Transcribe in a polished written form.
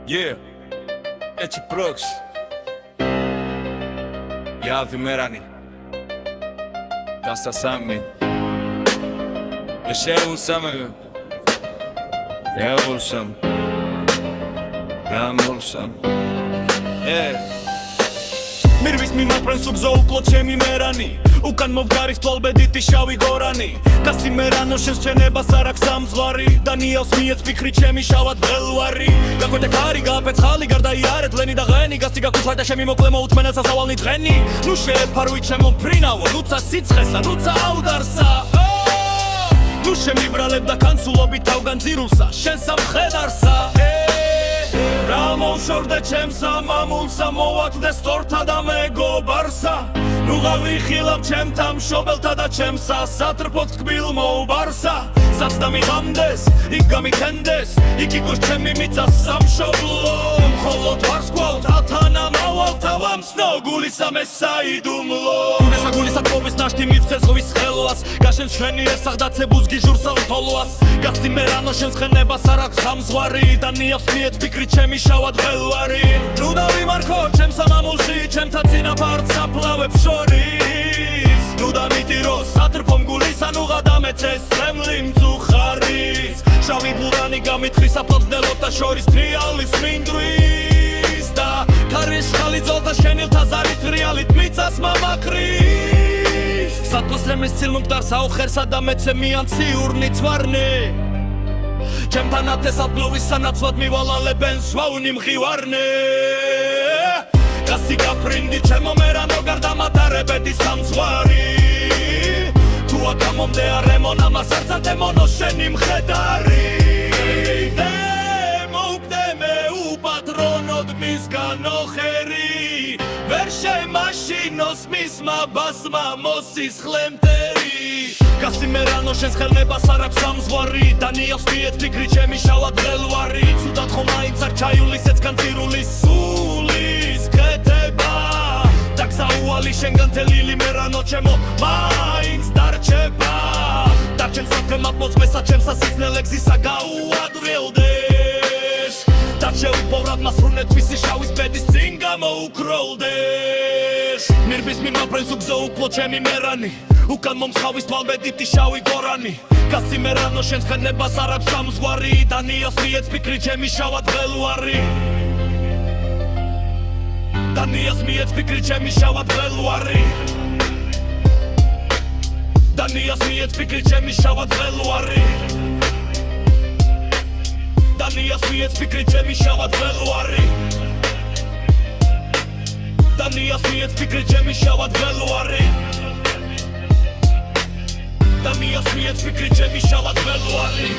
Yeah, Echi Prox. Yavi Merani. Dasta Sami. Yaşayalım samı. Ne olsam. Ram olsam. Yeah. Mirvis mi mapren subzo uklot ჩემი მერანი უკან მოვგარის თვალბედითი შავი გორანი გასი მერანო შენს ჩენებას არ აქვს სამძღვარი და ნიავს მიეც ფიქრი ჩემი შავად ველვარი გაკვეთე ქარი გაფეცხალი გარდაიარეთ ლენი და ღენი გასი გაკუთვარ და შემი მოკლე მოუთმენელს ასავალნი დღენი ნუ შეეფარვი ჩემო ფრინავო ნუცა სიცხესა ნუცა აუდარსა ნუ შემიბრალებ და კანცულობით თავგან ძირულსა შენ სამხედარსა Ramolshorde ჩემსა მამულსა მოვაკვდეს თორთა და მეგობარსა ნუ გავიხილავ ჩემთა მშობელთა და ჩემსა სატრფოდ თკბილ მოუბარსა საც დამიღამდეს იქ გამიქენდეს იქ იყოს ჩემი მიწა სამშობლო მხოლოდ ვარს გვაქვს ათანა მავალ თავამსნო გულისა მე საიდუმლო გულისა გულისა თობის ნაშთი მივცეს ზღვის ხელვას გაშენს ჩვენი ესაღ დაცებუს გიჟურსა უთოლვას გასცი მერანო შენს ხენებას არ აქვს სამძღვარი და ნიავს მიეც ფიქრი ჩემი შავად ველვარი ნუ დავიმარხო ჩემსა მამულში ჩემთა წინაპარს საფლავებს შორის ნუ დამიტირო სატრფო მგულისა ნუ გადამეცეს რემლი მწუხარის შავი ბურანი გამიტყრის აფლობსდელოთა შორის თრიალის მინდვრის და ქარის ხალი ძოლთა შენილთა ზარით რეალით მიწას მამაკრის სათქოს რემლის ცილმუგდარს აუხერსა და მეცე მიან ციურნი ცვარნი ჩემთან ათესადლოვის სანაცვლად მივალალებენ სვაუნი მღივარნი გასი გაფრინდი ჩემო მერანო გარდამატარებედი სამძღვარი თუ აკამომდე არემონა მასარცა დემონო შენი მხედარი დემოუკდე მე უპატრონოდ მისგან ოხერი ვერ შემაშინოს მისმა ბასმა მოსისხლე მტერი გასი მერანო შენს ხელნებას არ აქვს სამძღვარი და ნიავს მიეც ფიქრი ჩემი შავად ველვარი ცუდად ხომ მაინც არ ჩაიulis ეცგან ძირულის სულის ქეთება და გზაუვალი შენგან თელილი მერანო ჩემო მაინც დარჩება დარჩენ საფემად მოწმესა ჩემსა სიცნელ ეგზისა გაუადვილდეს და შეუპოვრად მასრუნე თვისი შავის ბედის წინ გამოუკროლდეს მირბის მიმაფრენს უგზო უკლო ჩემი მერანი უკან მომსხავის თვალბედითი შავი გორანი გასი მერანო შენს ხენებას არ აქვს სამძღვარი და ნიავს მიეც ფიქრი ჩემი შავად ველვარი და ნიავს მიეც ფიქრი ჩემი შავად ველვარი და ნიავს მიეც ფიქრი ჩემი შავად ველვარი და ნიავს მიეც ფიქრი ჩემი შავად ველვარი და ნიავს მიეც ფიქრი ჩემი შავად ველვარი და ნიავს მიეც ფიქრი ჩემი შავად ველვარი